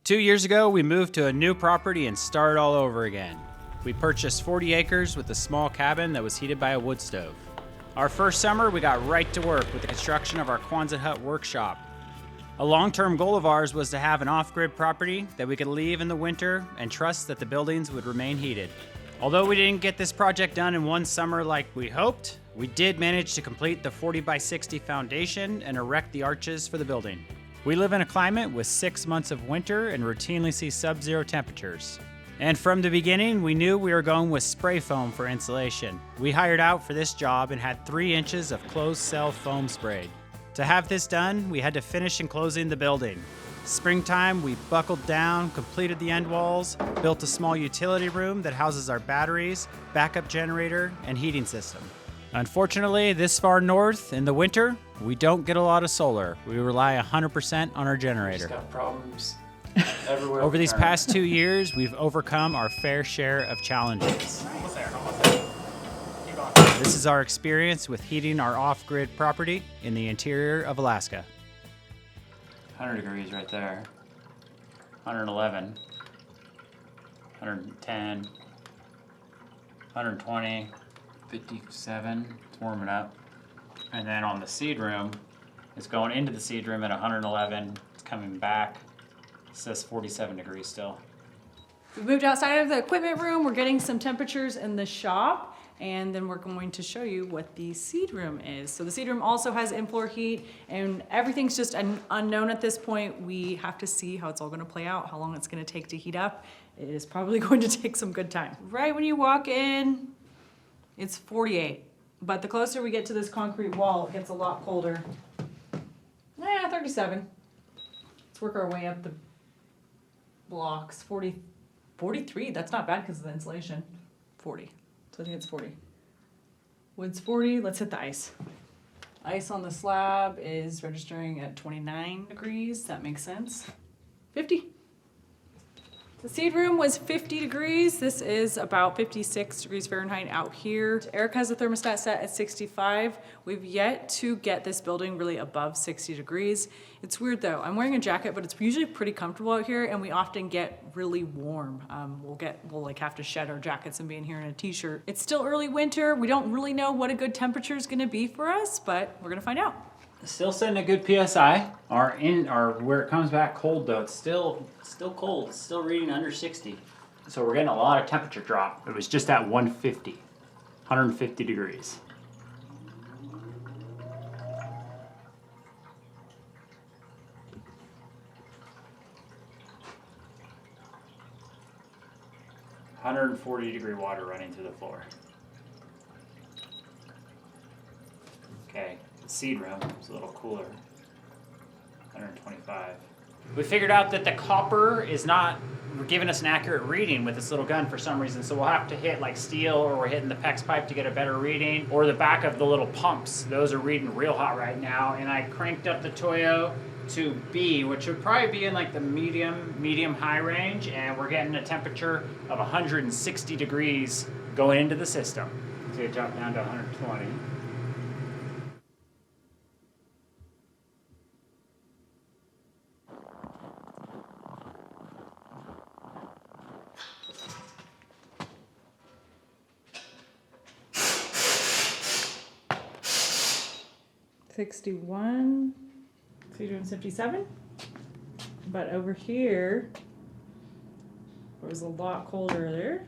2 years ago, we moved to a new property and started all over again. We purchased 40 acres with a small cabin that was heated by a wood stove. Our first summer, we got right to work with the construction of our Quonset Hut workshop. A long-term goal of ours was to have an off-grid property that we could leave in the winter and trust that the buildings would remain heated. Although we didn't get this project done in one summer like we hoped, we did manage to complete the 40 by 60 foundation and erect the arches for the building. We live in a climate with 6 months of winter and routinely see sub-zero temperatures. And from the beginning, we knew we were going with spray foam for insulation. We hired out for this job and had 3 inches of closed cell foam sprayed. To have this done, we had to finish enclosing the building. Springtime, we buckled down, completed the end walls, built a small utility room that houses our batteries, backup generator, and heating system. Unfortunately, this far north, in the winter, we don't get a lot of solar. We rely 100% on our generator. Just got problems everywhere. Over these past 2 years, we've overcome our fair share of challenges. Almost there, almost there. Keep on. This is our experience with heating our off-grid property in the interior of Alaska. 100 degrees right there. 111. 110. 120. 57. It's warming up. And then on the seed room, it's going into the seed room at 111. It's coming back. It says 47 degrees still. We moved outside of the equipment room. We're getting some temperatures in the shop, and then we're going to show you what the seed room is. So the seed room also has in-floor heat, and everything's just unknown at this point. We have to see how it's all gonna play out, how long it's gonna take to heat up. It is probably going to take some good time. Right when you walk in, it's 48. But the closer we get to this concrete wall, it gets a lot colder. 37. Let's work our way up the blocks. 43, that's not bad because of the insulation. 40, so I think it's 40. Wood's 40, let's hit the ice. Ice on the slab is registering at 29 degrees, that makes sense. 50. The seed room was 50 degrees. This is about 56 degrees Fahrenheit out here. Eric has the thermostat set at 65. We've yet to get this building really above 60 degrees. It's weird though. I'm wearing a jacket, but it's usually pretty comfortable out here, and we often get really warm. We'll like have to shed our jackets and be in here in a t-shirt. It's still early winter. We don't really know what a good temperature is gonna be for us, but we're gonna find out. Still setting a good PSI. Where it comes back cold though, it's still cold. It's still reading under 60. So we're getting a lot of temperature drop. It was just at 150 degrees. $140 water running through the floor. Okay. Seed room is a little cooler. 125. We figured out that the copper is not giving us an accurate reading with this little gun for some reason, so we'll have to hit like steel, or we're hitting the PEX pipe to get a better reading, or the back of the little pumps. Those are reading real hot right now, and I cranked up the Toyo to B, which would probably be in like the medium high range, and we're getting a temperature of 160 degrees going into the system. So it dropped down to 120. $61, so you're doing 57. But over here, it was a lot colder there.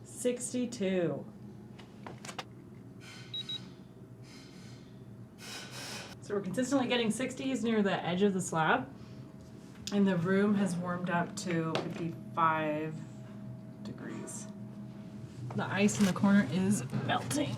62. So we're consistently getting 60s near the edge of the slab, and the room has warmed up to 55 degrees. The ice in the corner is melting.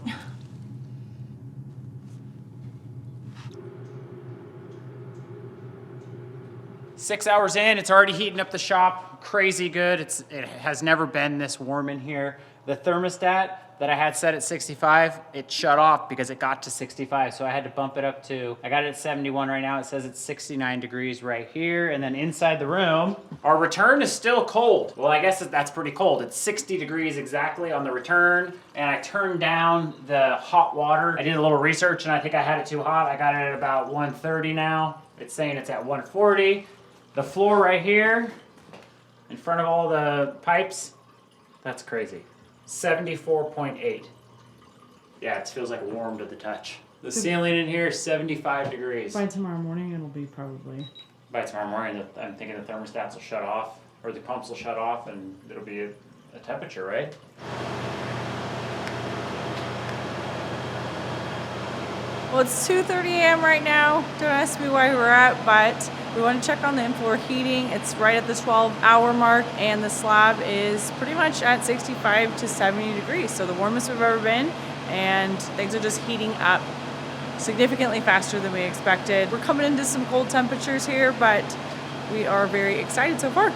Six hours in, it's already heating up the shop. Crazy good. It has never been this warm in here. The thermostat that I had set at 65, it shut off because it got to 65. So I had to bump it up to, I got it at 71 right now. It says it's 69 degrees right here. And then inside the room, our return is still cold. Well, I guess that's pretty cold. It's 60 degrees exactly on the return. And I turned down the hot water. I did a little research and I think I had it too hot. I got it at about 130 now. It's saying it's at 140. The floor right here, in front of all the pipes, that's crazy. 74.8. Yeah, it feels like warm to the touch. The ceiling in here is 75 degrees. By tomorrow morning, it'll be probably. By tomorrow morning, I'm thinking the thermostats will shut off, or the pumps will shut off, and it'll be a temperature, right? Well, it's 2:30 a.m. right now. Don't ask me why we're at, but we want to check on the in-floor heating. It's right at the 12-hour mark, and the slab is pretty much at 65 to 70 degrees. So the warmest we've ever been, and things are just heating up significantly faster than we expected. We're coming into some cold temperatures here, but we are very excited so far.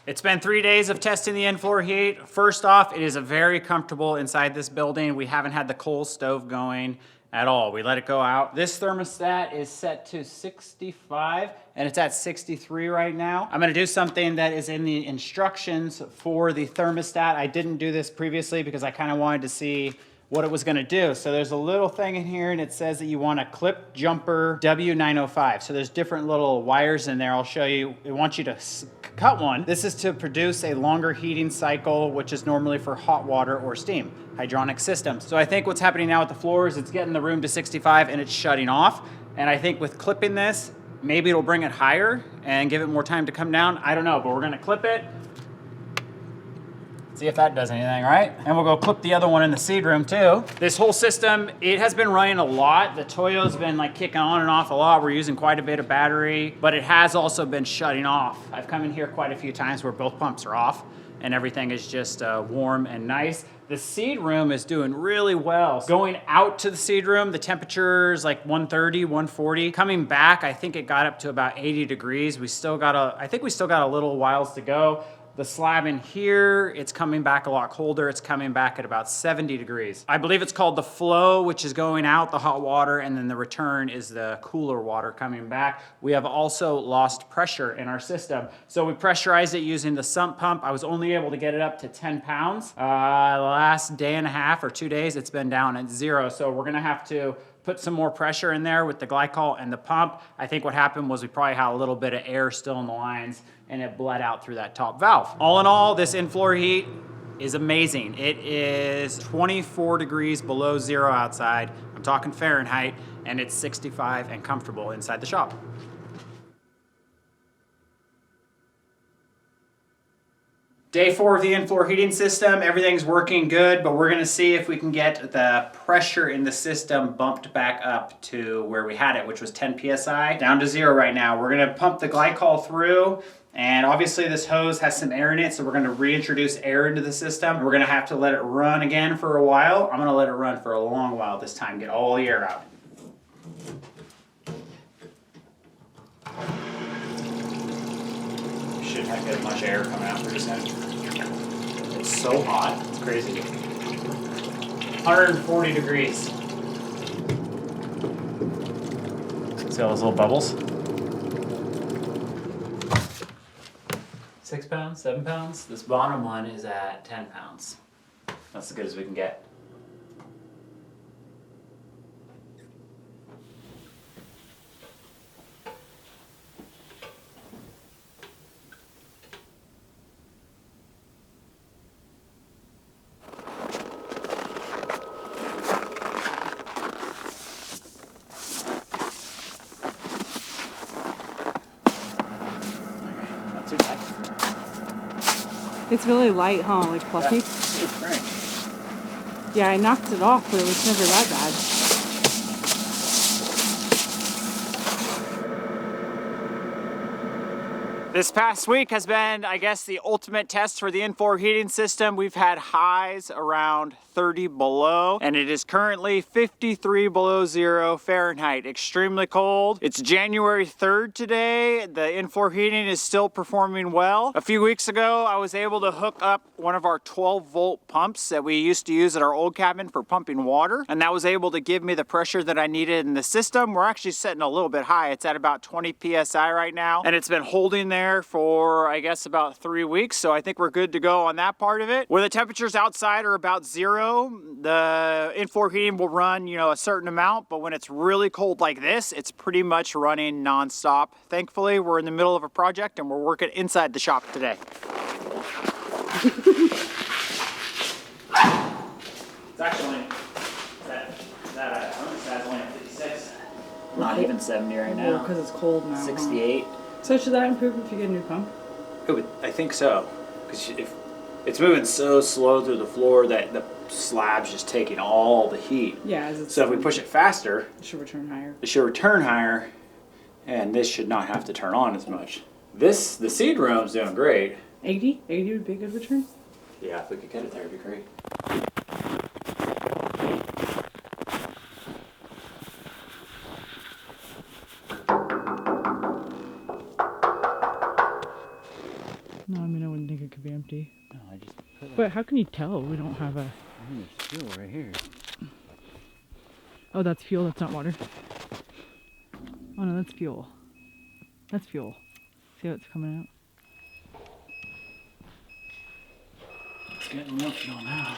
It's been 3 days of testing the in-floor heat. First off, it is very comfortable inside this building. We haven't had the coal stove going at all. We let it go out. This thermostat is set to 65 and it's at 63 right now. I'm gonna do something that is in the instructions for the thermostat. I didn't do this previously because I kind of wanted to see what it was gonna do. So there's a little thing in here and it says that you want a clip jumper W905. So there's different little wires in there. I'll show you. It wants you to cut one. This is to produce a longer heating cycle, which is normally for hot water or steam, hydronic systems. So I think what's happening now with the floor is it's getting the room to 65 and it's shutting off. And I think with clipping this, maybe it'll bring it higher and give it more time to come down. I don't know, but we're gonna clip it. See if that does anything, right? And we'll go clip the other one in the seed room too. This whole system, it has been running a lot. The Toyo's been like kicking on and off a lot. We're using quite a bit of battery, but it has also been shutting off. I've come in here quite a few times where both pumps are off and everything is just warm and nice. The seed room is doing really well. Going out to the seed room, the temperature is like 130, 140. Coming back, I think it got up to about 80 degrees. I think we still got a little whiles to go. The slab in here, it's coming back a lot colder. It's coming back at about 70 degrees. I believe it's called the flow, which is going out, the hot water, and then the return is the cooler water coming back. We have also lost pressure in our system. So we pressurized it using the sump pump. I was only able to get it up to 10 pounds. The last day and a half or 2 days, it's been down at 0. So we're gonna have to put some more pressure in there with the glycol and the pump. I think what happened was we probably had a little bit of air still in the lines and it bled out through that top valve. All in all, this in-floor heat is amazing. It is 24 degrees below 0 outside. I'm talking Fahrenheit, and it's 65 and comfortable inside the shop. Day 4 of the in-floor heating system, everything's working good, but we're gonna see if we can get the pressure in the system bumped back up to where we had it, which was 10 PSI, down to 0 right now. We're gonna pump the glycol through, and obviously this hose has some air in it, so we're gonna reintroduce air into the system. We're gonna have to let it run again for a while. I'm gonna let it run for a long while this time, get all the air out. Shouldn't have get much air coming out through this end. It's so hot, it's crazy. 140 degrees. See all those little bubbles? 6 pounds, 7 pounds. This bottom one is at 10 pounds. That's as good as we can get. It's really light, huh? Like fluffy? Yeah, I knocked it off, but it was never that bad. This past week has been, I guess, the ultimate test for the in-floor heating system. We've had highs around 30 below, and it is currently 53 below zero Fahrenheit. Extremely cold. It's January 3rd today. The in-floor heating is still performing well. A few weeks ago, I was able to hook up one of our 12-volt pumps that we used to use at our old cabin for pumping water, and that was able to give me the pressure that I needed in the system. We're actually setting a little bit high. It's at about 20 psi right now, and it's been holding there for, I guess, about 3 weeks, so I think we're good to go on that part of it. Where the temperatures outside are about zero, the in-floor heating will run, you know, a certain amount, but when it's really cold like this, it's pretty much running non-stop. Thankfully, we're in the middle of a project and we're working inside the shop today. It's actually, that thermostat's only at 56. Not even 70 right now. Because it's cold now. 68. Huh? So should that improve if you get a new pump? I think so. Because if it's moving so slow through the floor that the slab's just taking all the heat. Yeah. So if we push it faster, it should return higher. It should return higher, and this should not have to turn on as much. The seed room's doing great. 80? 80 would be a good return? Yeah, if we could get it there, it'd be great. No, I mean, I wouldn't think it could be empty. No, I just put it. But how can you tell? We don't have a... There's fuel right here. Oh, that's fuel, that's not water. Oh no, that's fuel. That's fuel. See how it's coming out? It's getting more fuel now.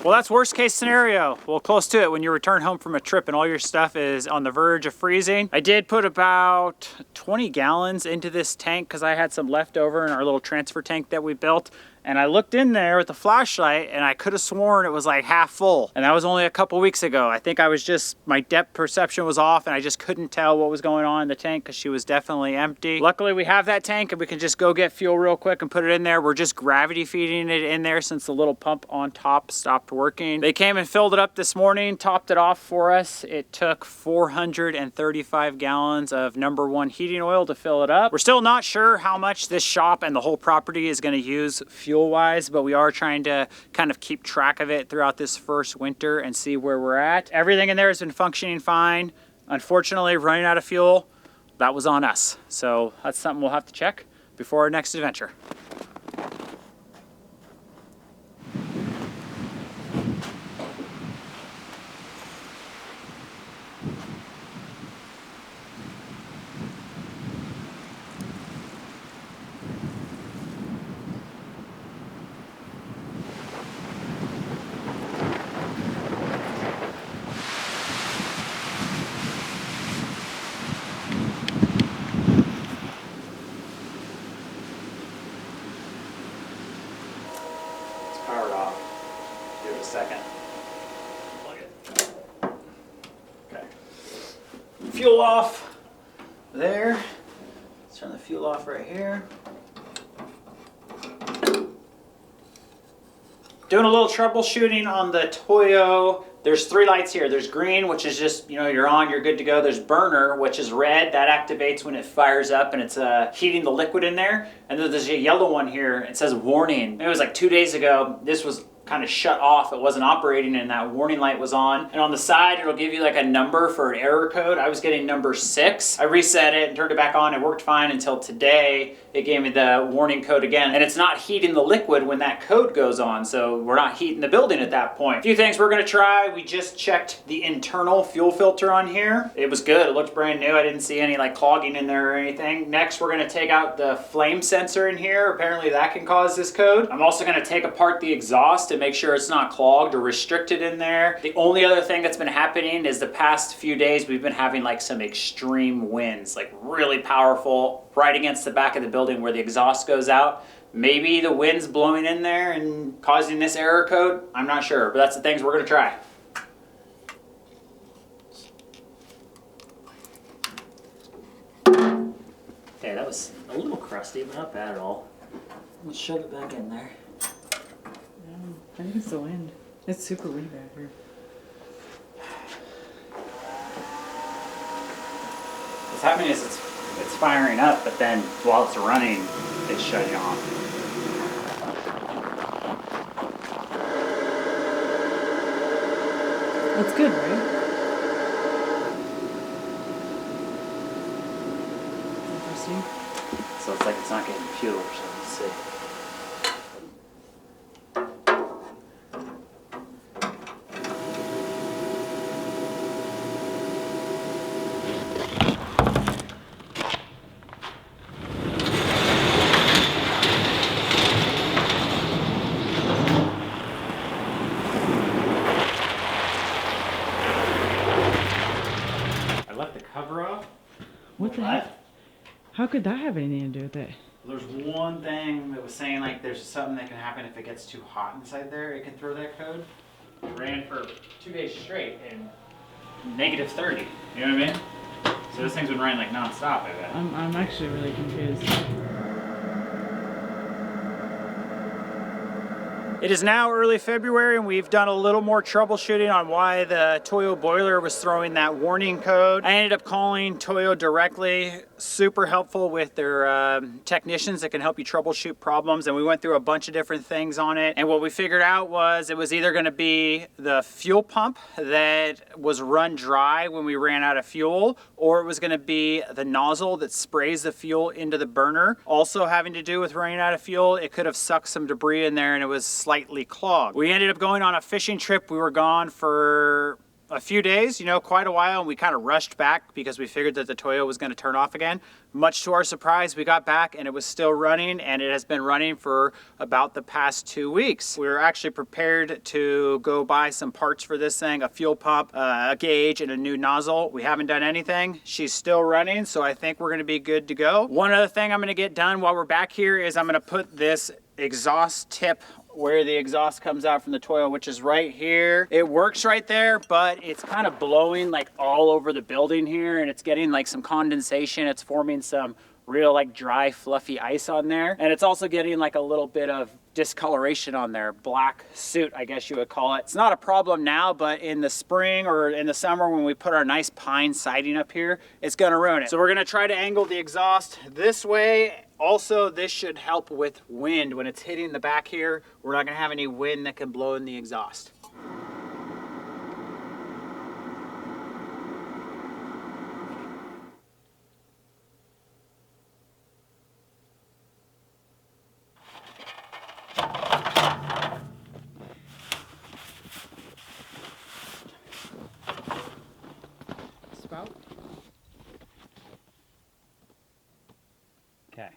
Well, that's worst case scenario. Well, close to it when you return home from a trip and all your stuff is on the verge of freezing. I did put about 20 gallons into this tank because I had some left over in our little transfer tank that we built. And I looked in there with the flashlight and I could have sworn it was like half full. And that was only a couple weeks ago. I think I was just, my depth perception was off and I just couldn't tell what was going on in the tank because she was definitely empty. Luckily we have that tank and we can just go get fuel real quick and put it in there. We're just gravity feeding it in there since the little pump on top stopped working. They came and filled it up this morning, topped it off for us. It took 435 gallons of #1 heating oil to fill it up. We're still not sure how much this shop and the whole property is going to use fuel-wise, but we are trying to kind of keep track of it throughout this first winter and see where we're at. Everything in there has been functioning fine. Unfortunately, running out of fuel, that was on us. So that's something we'll have to check before our next adventure. Powered off. Give it a second. Plug it. Okay. Fuel off there. Let's turn the fuel off right here. Doing a little troubleshooting on the Toyo. There's 3 lights here. There's green, which is just, you know, you're on, you're good to go. There's burner, which is red. That activates when it fires up and it's heating the liquid in there. And then there's a yellow one here. It says warning. It was like 2 days ago. This was kind of shut off. It wasn't operating and that warning light was on. And on the side, it'll give you like a number for an error code. I was getting number 6. I reset it and turned it back on. It worked fine until today. It gave me the warning code again. And it's not heating the liquid when that code goes on. So we're not heating the building at that point. A few things we're gonna try. We just checked the internal fuel filter on here. It was good. It looked brand new. I didn't see any like clogging in there or anything. Next, we're gonna take out the flame sensor in here. Apparently that can cause this code. I'm also gonna take apart the exhaust to make sure it's not clogged or restricted in there. The only other thing that's been happening is the past few days we've been having like some extreme winds, like really powerful, right against the back of the building where the exhaust goes out. Maybe the wind's blowing in there and causing this error code. I'm not sure, but that's the things we're gonna try. Okay, that was a little crusty, but not bad at all. Let's shove it back in there. I think it's the wind. It's super windy back here. What's happening is it's firing up, but then while it's running, it's shutting off. That's good, right? Interesting. So it's like it's not getting fuel or something. Let's see. What the heck? How could that have anything to do with it? There's one thing that was saying like there's something that can happen if it gets too hot inside there. It can throw that code. It ran for 2 days straight and -30. You know what I mean? So this thing's been running like nonstop, I bet. I'm actually really confused. It is now early February and we've done a little more troubleshooting on why the Toyo boiler was throwing that warning code. I ended up calling Toyo directly, super helpful with their technicians that can help you troubleshoot problems, and we went through a bunch of different things on it, and what we figured out was it was either going to be the fuel pump that was run dry when we ran out of fuel, or it was going to be the nozzle that sprays the fuel into the burner. Also having to do with running out of fuel, it could have sucked some debris in there and it was slightly clogged. We ended up going on a fishing trip. We were gone for a few days, you know, quite a while, and we kind of rushed back because we figured that the Toyo was going to turn off again. Much to our surprise, we got back and it was still running, and it has been running for about the past 2 weeks. We were actually prepared to go buy some parts for this thing, a fuel pump, a gauge, and a new nozzle. We haven't done anything. She's still running, so I think we're going to be good to go. One other thing I'm going to get done while we're back here is I'm going to put this exhaust tip where the exhaust comes out from the Toyo, which is right here. It works right there, but it's kind of blowing like all over the building here, and it's getting like some condensation. It's forming some real like dry fluffy ice on there, and it's also getting like a little bit of discoloration on there, black soot I guess you would call it. It's not a problem now, but in the spring or in the summer when we put our nice pine siding up here, it's gonna ruin it. So we're gonna try to angle the exhaust this way. Also, this should help with wind. When it's hitting the back here, we're not gonna have any wind that can blow in the exhaust. Spout? Okay.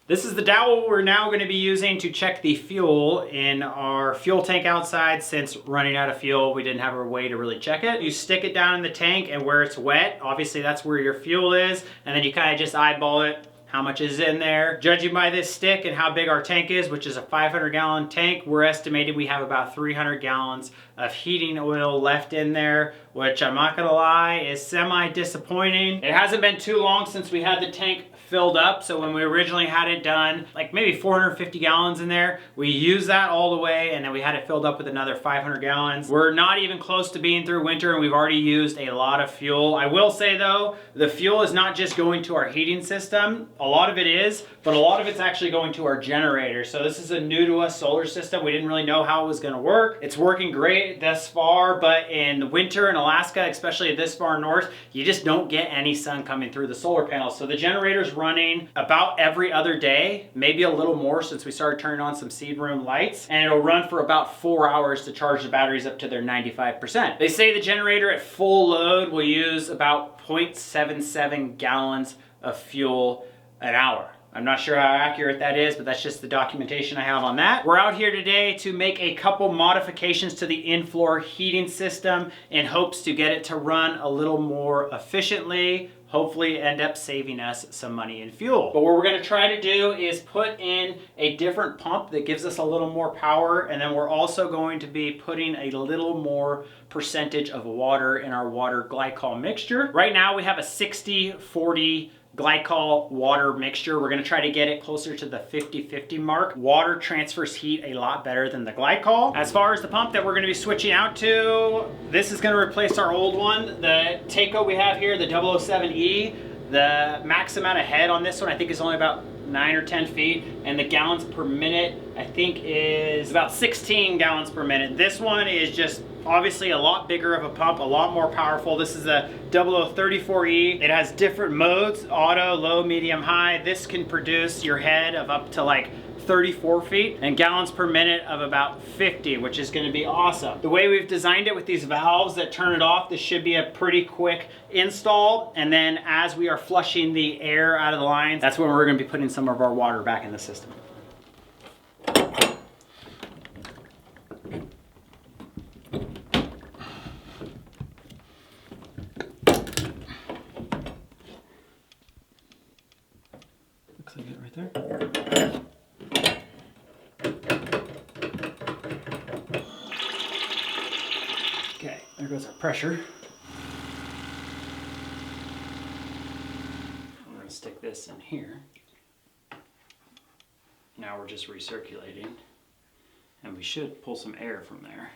This is the dowel we're now going to be using to check the fuel in our fuel tank outside. Since running out of fuel, we didn't have a way to really check it. You stick it down in the tank, and where it's wet, obviously that's where your fuel is, and then you kind of just eyeball it, how much is in there. Judging by this stick and how big our tank is, which is a 500-gallon tank, we're estimating we have about 300 gallons of heating oil left in there, which I'm not gonna lie is semi-disappointing. It hasn't been too long since we had the tank filled up, so when we originally had it done, like maybe 450 gallons in there, we used that all the way, and then we had it filled up with another 500 gallons. We're not even close to being through winter, and we've already used a lot of fuel. I will say though, the fuel is not just going to our heating system. A lot of it is, but a lot of it's actually going to our generator. So this is a new to us solar system. We didn't really know how it was gonna work. It's working great thus far, but in the winter in Alaska, especially this far north, you just don't get any sun coming through the solar panels. So the generator's running about every other day, maybe a little more since we started turning on some seed room lights, and it'll run for about 4 hours to charge the batteries up to their 95%. They say the generator at full load will use about 0.77 gallons of fuel an hour. I'm not sure how accurate that is, but that's just the documentation I have on that. We're out here today to make a couple modifications to the in-floor heating system in hopes to get it to run a little more efficiently, hopefully end up saving us some money in fuel. But what we're gonna try to do is put in a different pump that gives us a little more power, and then we're also going to be putting a little more percentage of water in our water glycol mixture. Right now we have a 60-40 glycol water mixture. We're gonna try to get it closer to the 50-50 mark. Water transfers heat a lot better than the glycol. As far as the pump that we're gonna be switching out to, this is gonna replace our old one. The 𝐒𝐤𝐸𝐸 we have here, the 007E, the max amount of head on this one I think is only about 9 or 10 feet, and the gallons per minute I think is about 16 gallons per minute. This one is just obviously a lot bigger of a pump, a lot more powerful. This is a 0034E. It has different modes, auto, low, medium, high. This can produce your head of up to like 34 feet and gallons per minute of about 50, which is gonna be awesome. The way we've designed it with these valves that turn it off, this should be a pretty quick install. And then as we are flushing the air out of the lines, that's when we're gonna be putting some of our water back in the system. Looks like it right there. Okay, there goes our pressure. We're going to stick this in here. Now we're just recirculating, and we should pull some air from there.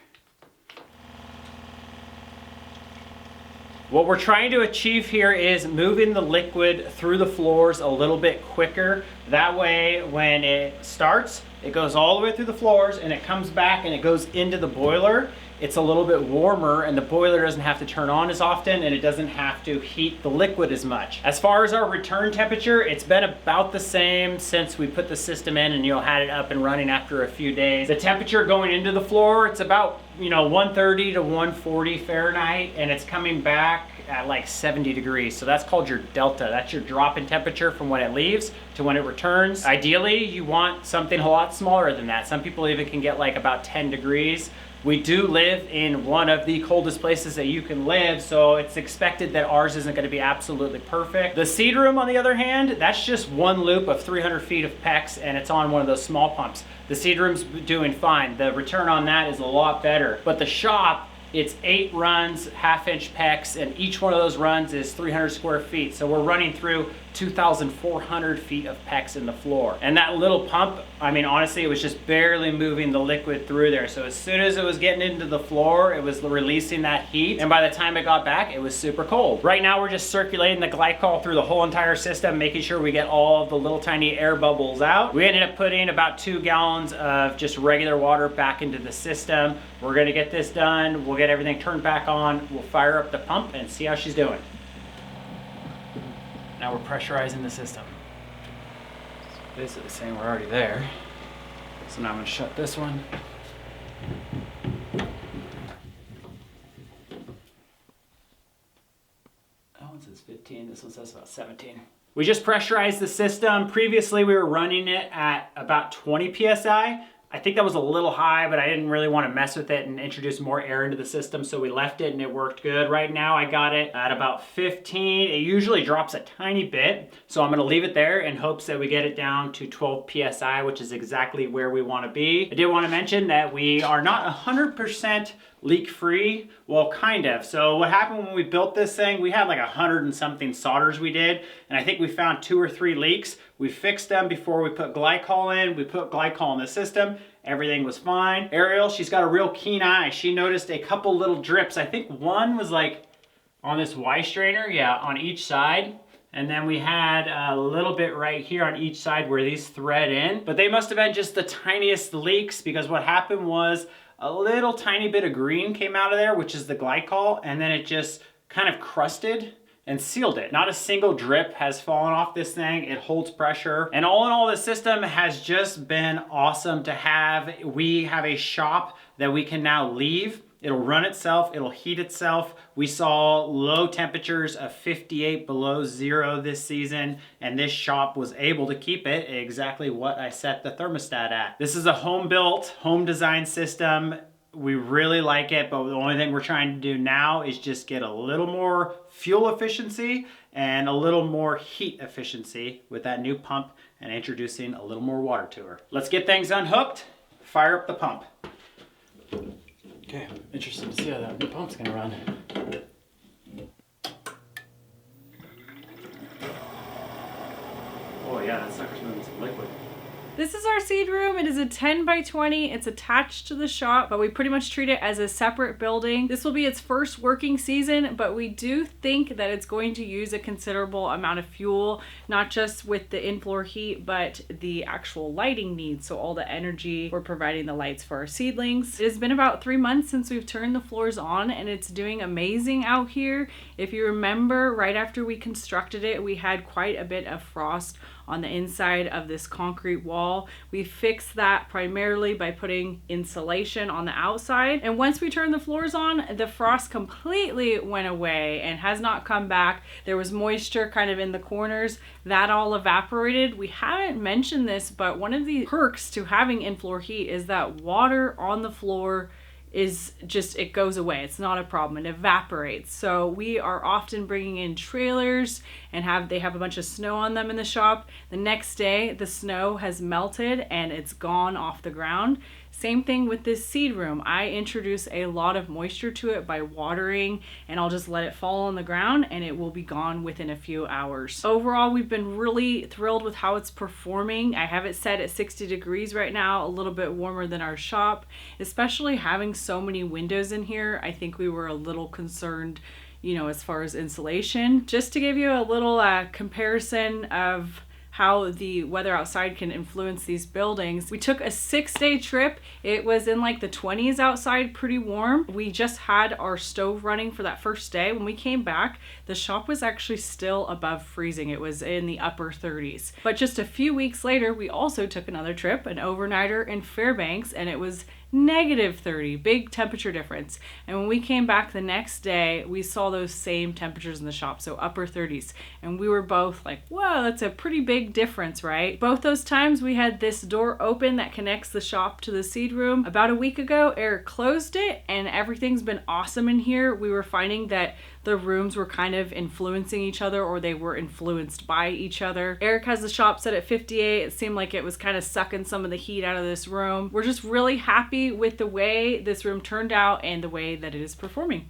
What we're trying to achieve here is moving the liquid through the floors a little bit quicker. That way, when it starts, it goes all the way through the floors and it comes back and it goes into the boiler. It's a little bit warmer and the boiler doesn't have to turn on as often and it doesn't have to heat the liquid as much. As far as our return temperature, it's been about the same since we put the system in and had it up and running after a few days. The temperature going into the floor, it's about 130 to 140 Fahrenheit, and it's coming back at like 70 degrees. So that's called your delta. That's your drop in temperature from when it leaves to when it returns. Ideally, you want something a lot smaller than that. Some people even can get like about 10 degrees. We do live in one of the coldest places that you can live, so it's expected that ours isn't going to be absolutely perfect. The seed room, on the other hand, that's just one loop of 300 feet of PEX, and it's on one of those small pumps. The seed room's doing fine. The return on that is a lot better. But the shop, it's 8 runs, half-inch PEX, and each one of those runs is 300 square feet. So we're running through 2,400 feet of PEX in the floor. And that little pump, I mean, honestly, it was just barely moving the liquid through there. So as soon as it was getting into the floor, it was releasing that heat. And by the time it got back, it was super cold. Right now, we're just circulating the glycol through the whole entire system, making sure we get all of the little tiny air bubbles out. We ended up putting about 2 gallons of just regular water back into the system. We're gonna get this done. We'll get everything turned back on. We'll fire up the pump and see how she's doing. Now we're pressurizing the system. It's basically saying we're already there. So now I'm going to shut this one. That one says 15, this one says about 17. We just pressurized the system. Previously we were running it at about 20 PSI. I think that was a little high, but I didn't really want to mess with it and introduce more air into the system, so we left it and it worked good. Right now I got it at about 15. It usually drops a tiny bit, so I'm gonna leave it there in hopes that we get it down to 12 PSI, which is exactly where we want to be. I did want to mention that we are not 100% leak free. Well, kind of. So what happened when we built this thing, we had like 100 and something solders we did, and I think we found 2 or 3 leaks. We fixed them before we put glycol in. We put glycol in the system. Everything was fine. Arielle, she's got a real keen eye. She noticed a couple little drips. I think one was like on this Y strainer, yeah, on each side. And then we had a little bit right here on each side where these thread in. But they must have been just the tiniest leaks, because what happened was a little tiny bit of green came out of there, which is the glycol, and then it just kind of crusted and sealed it. Not a single drip has fallen off this thing. It holds pressure. And all in all, this system has just been awesome to have. We have a shop that we can now leave. It'll run itself, it'll heat itself. We saw low temperatures of 58 below zero this season, and this shop was able to keep it exactly what I set the thermostat at. This is a home-built, home-designed system. We really like it, but the only thing we're trying to do now is just get a little more fuel efficiency and a little more heat efficiency with that new pump and introducing a little more water to her. Let's get things unhooked, fire up the pump. Okay, I'm interested to see how that new pump's gonna run. Oh yeah, that sucker's moving some liquid. This is our seed room. It is a 10 by 20. It's attached to the shop, but we pretty much treat it as a separate building. This will be its first working season, but we do think that it's going to use a considerable amount of fuel, not just with the in-floor heat, but the actual lighting needs. So all the energy we're providing the lights for our seedlings. It has been about 3 months since we've turned the floors on, and it's doing amazing out here. If you remember, right after we constructed it, we had quite a bit of frost on the inside of this concrete wall. We fixed that primarily by putting insulation on the outside. And once we turned the floors on, the frost completely went away and has not come back. There was moisture kind of in the corners. That all evaporated. We haven't mentioned this, but one of the perks to having in-floor heat is that water on the floor is just, it goes away. It's not a problem. It evaporates. So we are often bringing in trailers and they have a bunch of snow on them in the shop. The next day, the snow has melted and it's gone off the ground. Same thing with this seed room. I introduce a lot of moisture to it by watering, and I'll just let it fall on the ground and it will be gone within a few hours. Overall, we've been really thrilled with how it's performing. I have it set at 60 degrees right now, a little bit warmer than our shop. Especially having so many windows in here, I think we were a little concerned, you know, as far as insulation. Just to give you a little comparison of how the weather outside can influence these buildings. We took a 6-day trip. It was in like the 20s outside, pretty warm. We just had our stove running for that first day. When we came back, the shop was actually still above freezing. It was in the upper 30s. But just a few weeks later, we also took another trip, an overnighter in Fairbanks, and it was -30, big temperature difference. And when we came back the next day, we saw those same temperatures in the shop, so upper 30s. And we were both like, whoa, that's a pretty big difference, right? Both those times we had this door open that connects the shop to the seed room. About a week ago, Eric closed it and everything's been awesome in here. We were finding that the rooms were kind of influencing each other, or they were influenced by each other. Eric has the shop set at 58. It seemed like it was kind of sucking some of the heat out of this room. We're just really happy with the way this room turned out and the way that it is performing.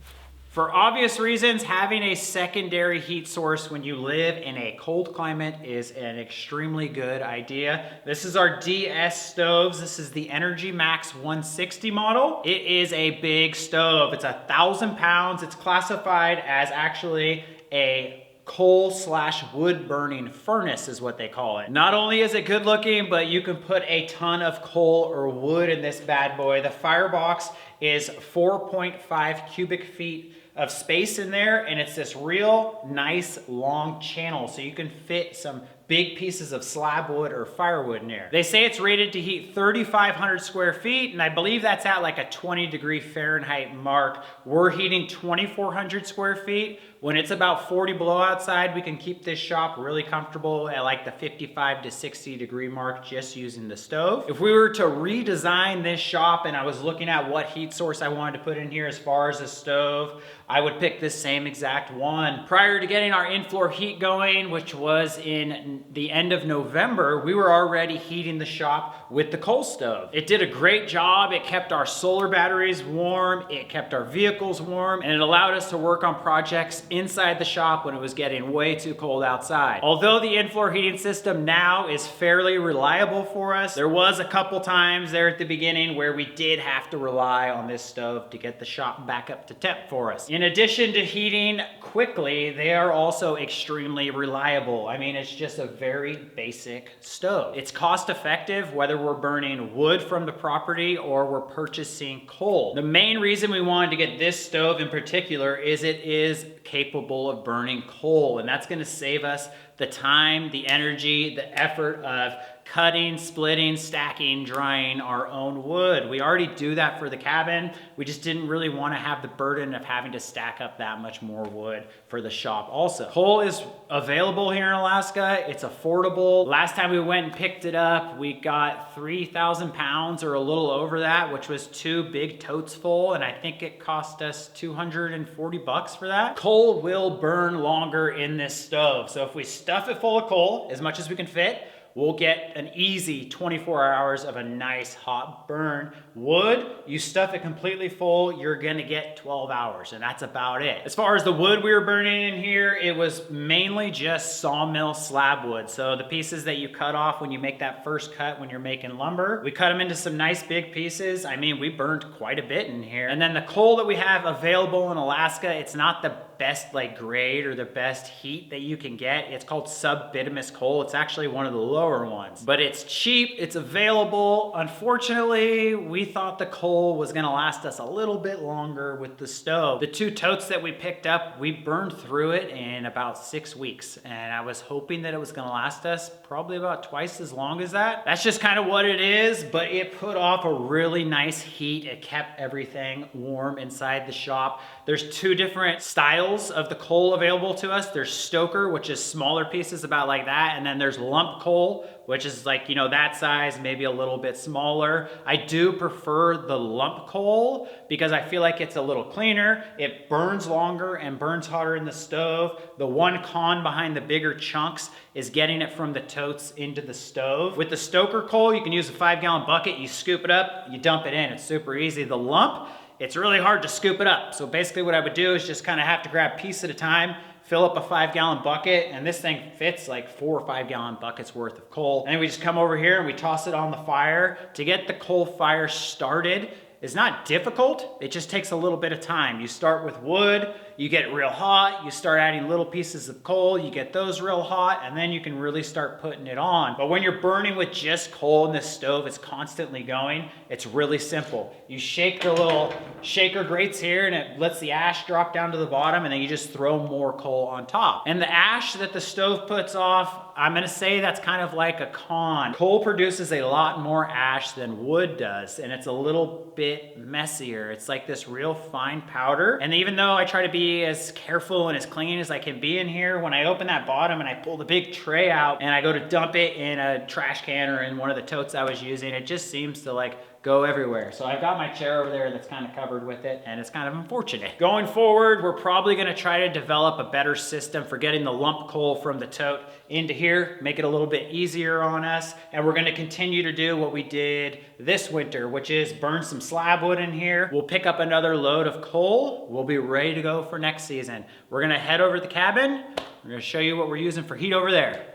For obvious reasons, having a secondary heat source when you live in a cold climate is an extremely good idea. This is our DS stoves. This is the Energy Max 160 model. It is a big stove. It's 1,000 pounds. It's classified as actually a coal/wood burning furnace is what they call it. Not only is it good looking, but you can put a ton of coal or wood in this bad boy. The firebox is 4.5 cubic feet of space in there, and it's this real nice long channel, so you can fit some big pieces of slab wood or firewood in there. They say it's rated to heat 3,500 square feet, and I believe that's at like a 20-degree Fahrenheit mark. We're heating 2,400 square feet. When it's about 40 below outside, we can keep this shop really comfortable at like the 55 to 60 degree mark just using the stove. If we were to redesign this shop and I was looking at what heat source I wanted to put in here as far as a stove, I would pick this same exact one. Prior to getting our in-floor heat going, which was in in the end of November, we were already heating the shop with the coal stove. It did a great job. It kept our solar batteries warm, it kept our vehicles warm, and it allowed us to work on projects inside the shop when it was getting way too cold outside. Although the in-floor heating system now is fairly reliable for us, there was a couple times there at the beginning where we did have to rely on this stove to get the shop back up to temp for us. In addition to heating quickly, they are also extremely reliable. I mean, it's just a very basic stove. It's cost effective whether we're burning wood from the property or we're purchasing coal. The main reason we wanted to get this stove in particular is it is capable of burning coal, and that's gonna save us the time, the energy, the effort of cutting, splitting, stacking, drying our own wood. We already do that for the cabin. We just didn't really want to have the burden of having to stack up that much more wood for the shop also. Coal is available here in Alaska. It's affordable. Last time we went and picked it up, we got 3,000 pounds or a little over that, which was 2 big totes full, and I think it cost us $240 for that. Coal will burn longer in this stove. So if we stuff it full of coal, as much as we can fit, we'll get an easy 24 hours of a nice hot burn. Wood, you stuff it completely full, you're gonna get 12 hours, and that's about it. As far as the wood we were burning in here, it was mainly just sawmill slab wood. So the pieces that you cut off when you make that first cut when you're making lumber, we cut them into some nice big pieces. I mean, we burned quite a bit in here. And then the coal that we have available in Alaska, it's not the best like grade or the best heat that you can get. It's called sub-bituminous coal. It's actually one of the lower ones, but it's cheap, it's available. Unfortunately, we thought the coal was gonna last us a little bit longer with the stove. The 2 totes that we picked up, we burned through it in about 6 weeks, and I was hoping that it was gonna last us probably about twice as long as that. That's just kind of what it is, but it put off a really nice heat. It kept everything warm inside the shop. There's 2 different styles of the coal available to us. There's stoker, which is smaller pieces about like that, and then there's lump coal, which is like, you know, that size, maybe a little bit smaller. I do prefer the lump coal because I feel like it's a little cleaner. It burns longer and burns hotter in the stove. The one con behind the bigger chunks is getting it from the totes into the stove. With the stoker coal, you can use a 5-gallon bucket, you scoop it up, you dump it in. It's super easy. The lump, it's really hard to scoop it up. So basically what I would do is just kind of have to grab a piece at a time, fill up a 5-gallon bucket, and this thing fits like 4 or 5-gallon buckets worth of coal. And then we just come over here and we toss it on the fire. To get the coal fire started is not difficult, it just takes a little bit of time. You start with wood, you get it real hot, you start adding little pieces of coal, you get those real hot, and then you can really start putting it on. But when you're burning with just coal in this stove, it's constantly going, it's really simple. You shake the little shaker grates here and it lets the ash drop down to the bottom, and then you just throw more coal on top. And the ash that the stove puts off, I'm gonna say that's kind of like a con. Coal produces a lot more ash than wood does, and it's a little bit messier. It's like this real fine powder. And even though I try to be as careful and as clean as I can be in here, when I open that bottom and I pull the big tray out and I go to dump it in a trash can or in one of the totes I was using, it just seems to like go everywhere. So I've got my chair over there that's kind of covered with it, and it's kind of unfortunate. Going forward, we're probably gonna try to develop a better system for getting the lump coal from the tote into here, make it a little bit easier on us, and we're gonna continue to do what we did this winter, which is burn some slab wood in here. We'll pick up another load of coal. We'll be ready to go for next season. We're gonna head over to the cabin. We're gonna show you what we're using for heat over there.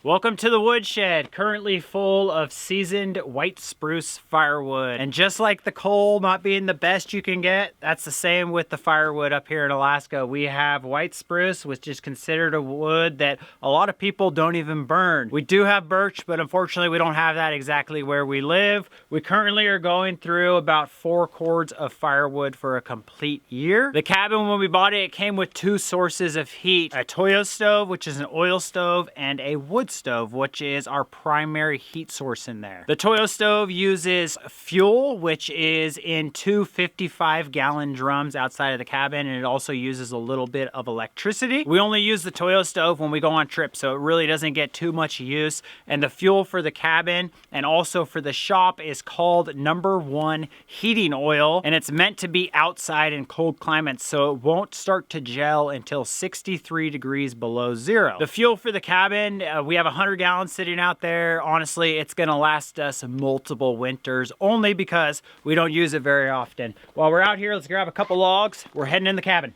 Welcome to the woodshed, currently full of seasoned white spruce firewood. And just like the coal not being the best you can get, that's the same with the firewood up here in Alaska. We have white spruce, which is considered a wood that a lot of people don't even burn. We do have birch, but unfortunately we don't have that exactly where we live. We currently are going through about 4 cords of firewood for a complete year. The cabin, when we bought it, it came with 2 sources of heat. A Toyo stove, which is an oil stove, and a wood stove, which is our primary heat source in there. The Toyo stove uses fuel, which is in two 55-gallon drums outside of the cabin, and it also uses a little bit of electricity. We only use the Toyo stove when we go on trips, so it really doesn't get too much use. And the fuel for the cabin and also for the shop is called #1 heating oil, and it's meant to be outside in cold climates, so it won't start to gel until 63 degrees below zero. The fuel for the cabin, we have 100 gallons sitting out there. Honestly, it's gonna last us multiple winters, only because we don't use it very often. While we're out here, let's grab a couple logs. We're heading in the cabin.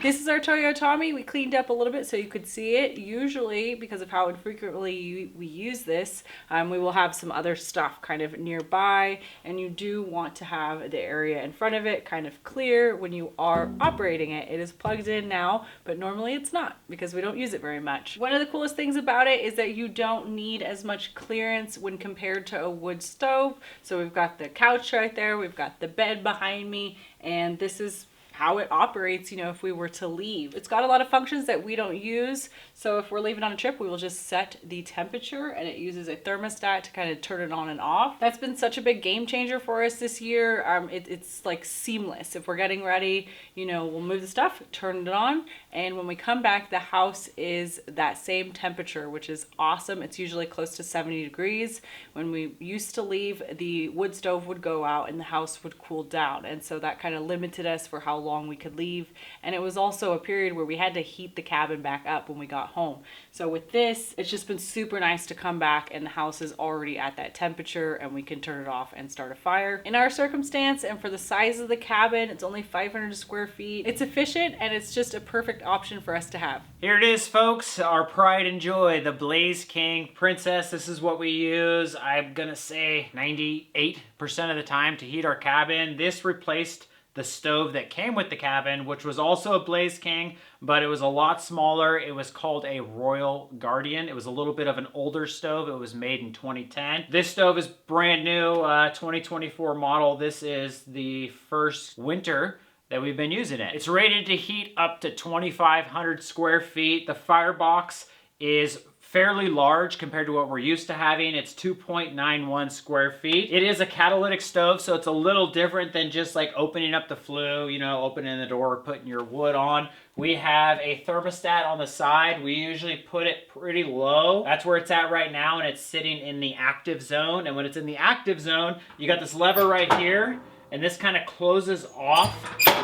This is our Toyotomi. We cleaned up a little bit so you could see it. Usually, because of how infrequently we use this, we will have some other stuff kind of nearby, and you do want to have the area in front of it kind of clear when you are operating it. It is plugged in now, but normally it's not because we don't use it very much. One of the coolest things about it is that you don't need as much clearance when compared to a wood stove. So we've got the couch right there, we've got the bed behind me, and this is how it operates, you know, if we were to leave. It's got a lot of functions that we don't use. So if we're leaving on a trip, we will just set the temperature, and it uses a thermostat to kind of turn it on and off. That's been such a big game changer for us this year. It's like seamless. If we're getting ready, you know, we'll move the stuff, turn it on, and when we come back, the house is that same temperature, which is awesome. It's usually close to 70 degrees. When we used to leave, the wood stove would go out and the house would cool down. And so that kind of limited us for how long we could leave. And it was also a period where we had to heat the cabin back up when we got home. So with this, it's just been super nice to come back and the house is already at that temperature and we can turn it off and start a fire. In our circumstance and for the size of the cabin, it's only 500 square feet. It's efficient and it's just a perfect option for us to have. Here it is, folks, our pride and joy, the 𝐒𝐻𝐸𝐸 Princess. This is what we use, I'm gonna say 98% of the time to heat our cabin. This replaced the stove that came with the cabin, which was also a 𝐒𝐻𝐸𝐸, but it was a lot smaller. It was called a Royal Guardian. It was a little bit of an older stove. It was made in 2010. This stove is brand new, 2024 model. This is the first winter that we've been using it. It's rated to heat up to 2,500 square feet. The firebox is fairly large compared to what we're used to having. It's 2.91 square feet. It is a catalytic stove, so it's a little different than just like opening up the flue, you know, opening the door, putting your wood on. We have a thermostat on the side. We usually put it pretty low. That's where it's at right now, and it's sitting in the active zone. And when it's in the active zone, you got this lever right here, and this kind of closes off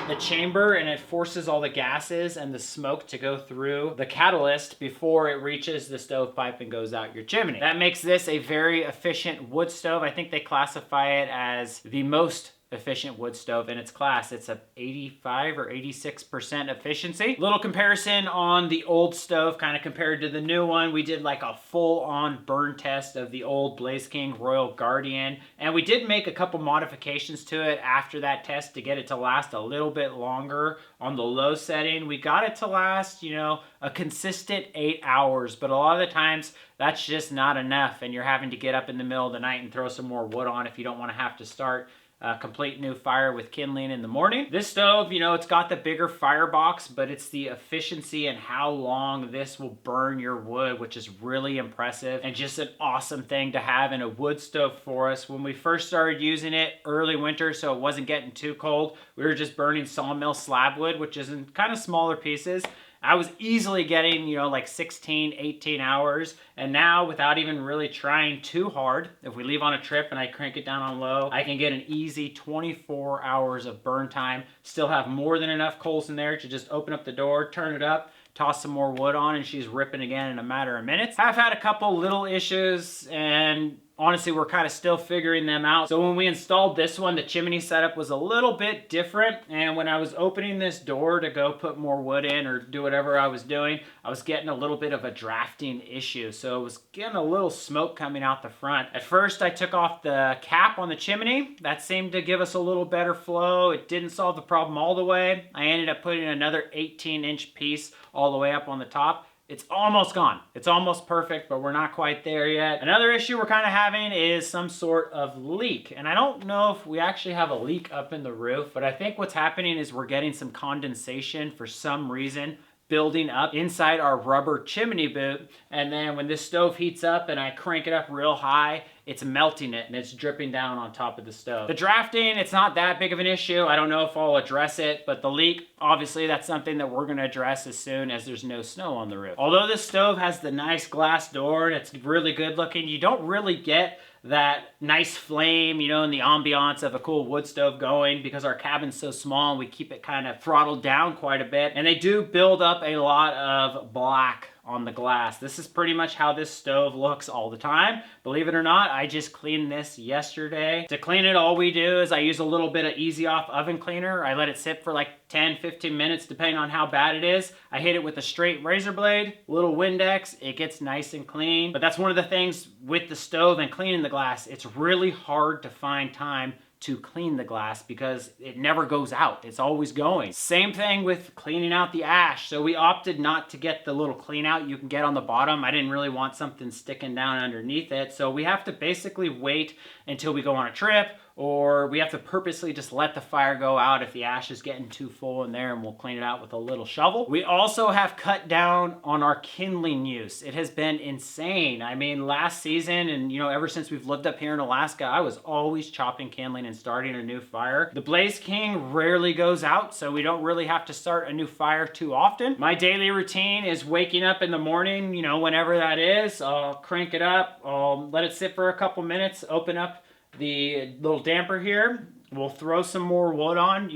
the chamber and it forces all the gases and the smoke to go through the catalyst before it reaches the stovepipe and goes out your chimney. That makes this a very efficient wood stove. I think they classify it as the most efficient wood stove in its class. It's a 85 or 86% efficiency. Little comparison on the old stove kind of compared to the new one. We did like a full-on burn test of the old 𝐒𝐸𝐸 Royal Guardian, and we did make a couple modifications to it after that test to get it to last a little bit longer on the low setting. We got it to last, you know, a consistent 8 hours, but a lot of the times that's just not enough, and you're having to get up in the middle of the night and throw some more wood on if you don't want to have to start a complete new fire with kindling in the morning. This stove, you know, it's got the bigger firebox, but it's the efficiency and how long this will burn your wood, which is really impressive and just an awesome thing to have in a wood stove for us. When we first started using it, early winter, so it wasn't getting too cold, we were just burning sawmill slab wood, which is in kind of smaller pieces. I was easily getting, you know, like 16, 18 hours. And now, without even really trying too hard, if we leave on a trip and I crank it down on low, I can get an easy 24 hours of burn time. Still have more than enough coals in there to just open up the door, turn it up, toss some more wood on, and she's ripping again in a matter of minutes. I've had a couple little issues, and honestly, we're kind of still figuring them out. So when we installed this one, the chimney setup was a little bit different. And when I was opening this door to go put more wood in or do whatever I was doing, I was getting a little bit of a drafting issue. So it was getting a little smoke coming out the front. At first, I took off the cap on the chimney. That seemed to give us a little better flow. It didn't solve the problem all the way. I ended up putting another 18-inch piece all the way up on the top. It's almost gone. It's almost perfect, but we're not quite there yet. Another issue we're kind of having is some sort of leak. And I don't know if we actually have a leak up in the roof, but I think what's happening is we're getting some condensation for some reason building up inside our rubber chimney boot. And then when this stove heats up and I crank it up real high, it's melting it and it's dripping down on top of the stove. The drafting, it's not that big of an issue. I don't know if I'll address it, but the leak, obviously that's something that we're gonna address as soon as there's no snow on the roof. Although this stove has the nice glass door and it's really good looking, you don't really get that nice flame, you know, and the ambiance of a cool wood stove going because our cabin's so small and we keep it kind of throttled down quite a bit. And they do build up a lot of black on the glass. This is pretty much how this stove looks all the time. Believe it or not, I just cleaned this yesterday. To clean it, all we do is I use a little bit of Easy Off oven cleaner. I let it sit for like 10-15 minutes depending on how bad it is. I hit it with a straight razor blade, little Windex, it gets nice and clean. But that's one of the things with the stove and cleaning the glass, it's really hard to find time to clean the glass because it never goes out. It's always going. Same thing with cleaning out the ash. So we opted not to get the little clean out you can get on the bottom. I didn't really want something sticking down underneath it. So we have to basically wait until we go on a trip, or we have to purposely just let the fire go out if the ash is getting too full in there, and we'll clean it out with a little shovel. We also have cut down on our kindling use. It has been insane. I mean, last season and ever since we've lived up here in Alaska, I was always chopping kindling and starting a new fire. The Blaze King rarely goes out, so we don't really have to start a new fire too often. My daily routine is waking up in the morning, whenever that is. I'll crank it up, I'll let it sit for a couple minutes, open up the little damper here. We'll throw some more wood on,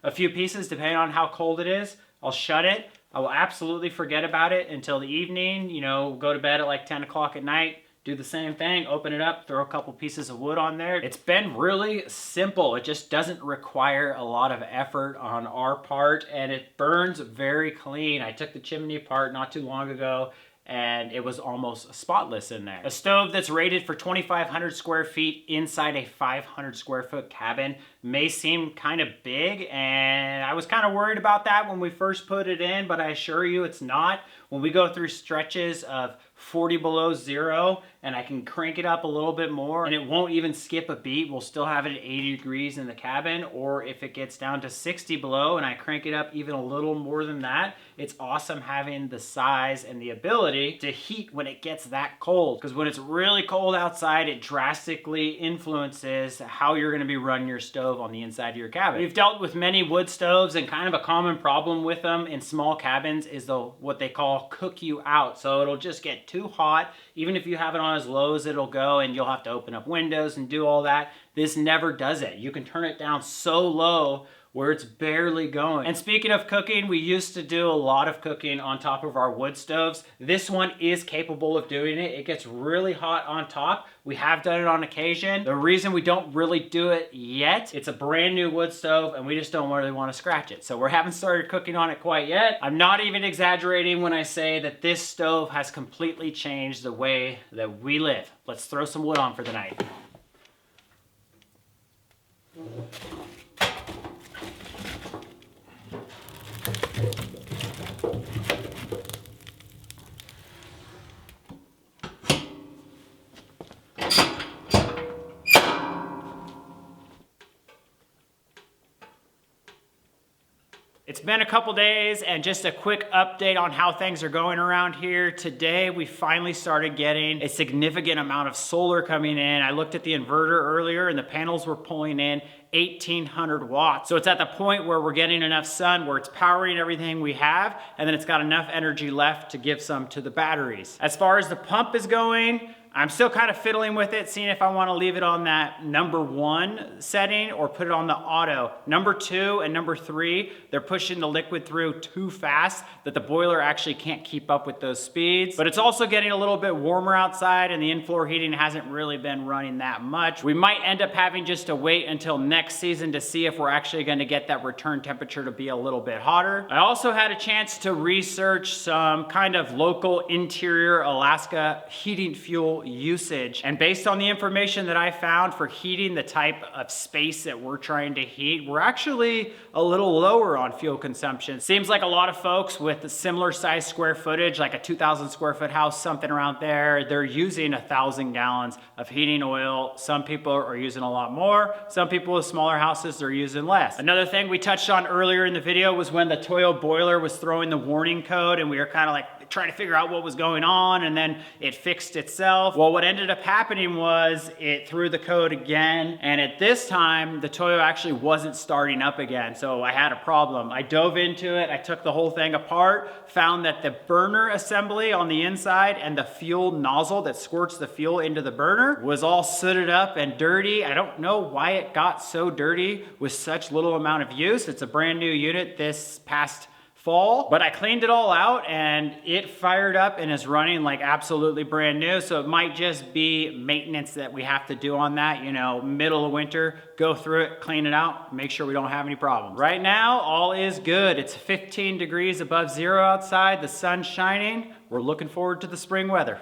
a few pieces depending on how cold it is. I'll shut it. I will absolutely forget about it until the evening, go to bed at like 10 o'clock at night, do the same thing, open it up, throw a couple pieces of wood on there. It's been really simple. It just doesn't require a lot of effort on our part, and it burns very clean. I took the chimney apart not too long ago, and it was almost spotless in there. A stove that's rated for 2,500 square feet inside a 500 square foot cabin may seem kind of big, and I was kind of worried about that when we first put it in, but I assure you it's not. When we go through stretches of 40 below zero and I can crank it up a little bit more and it won't even skip a beat, we'll still have it at 80 degrees in the cabin. Or if it gets down to 60 below and I crank it up even a little more than that, it's awesome having the size and the ability to heat when it gets that cold. Because when it's really cold outside, it drastically influences how you're going to be running your stove on the inside of your cabin. We've dealt with many wood stoves, and kind of a common problem with them in small cabins is what they call cook you out. So it'll just get too hot. Even if you have it on as low as it'll go, and you'll have to open up windows and do all that. This never does it. You can turn it down so low where it's barely going. And speaking of cooking, we used to do a lot of cooking on top of our wood stoves. This one is capable of doing it. It gets really hot on top. We have done it on occasion. The reason we don't really do it yet, it's a brand new wood stove and we just don't really want to scratch it. So we haven't started cooking on it quite yet. I'm not even exaggerating when I say that this stove has completely changed the way that we live. Let's throw some wood on for the night. It's been a couple days, and just a quick update on how things are going around here. Today, we finally started getting a significant amount of solar coming in. I looked at the inverter earlier, and the panels were pulling in 1,800 watts. So it's at the point where we're getting enough sun where it's powering everything we have, and then it's got enough energy left to give some to the batteries. As far as the pump is going, I'm still kind of fiddling with it, seeing if I want to leave it on that #1 setting or put it on the auto. #2 and #3, they're pushing the liquid through too fast that the boiler actually can't keep up with those speeds. But it's also getting a little bit warmer outside, and the in-floor heating hasn't really been running that much. We might end up having just to wait until next season to see if we're actually going to get that return temperature to be a little bit hotter. I also had a chance to research some kind of local interior Alaska heating fuel fuel usage. And based on the information that I found for heating the type of space that we're trying to heat, we're actually a little lower on fuel consumption. Seems like a lot of folks with a similar size square footage, like a 2,000 square foot house, something around there, they're using 1,000 gallons of heating oil. Some people are using a lot more. Some people with smaller houses, they're using less. Another thing we touched on earlier in the video was when the Toyo boiler was throwing the warning code, and we were kind of like trying to figure out what was going on, and then it fixed itself. Well, what ended up happening was it threw the code again, and at this time, the Toyo actually wasn't starting up again, so I had a problem. I dove into it, I took the whole thing apart, found that the burner assembly on the inside and the fuel nozzle that squirts the fuel into the burner was all sooted up and dirty. I don't know why it got so dirty with such little amount of use. It's a brand new unit this past fall, but I cleaned it all out and it fired up and is running like absolutely brand new. So it might just be maintenance that we have to do on that, you know, middle of winter, go through it, clean it out, make sure we don't have any problems. Right now, all is good. It's 15 degrees above zero outside, the sun's shining. We're looking forward to the spring weather.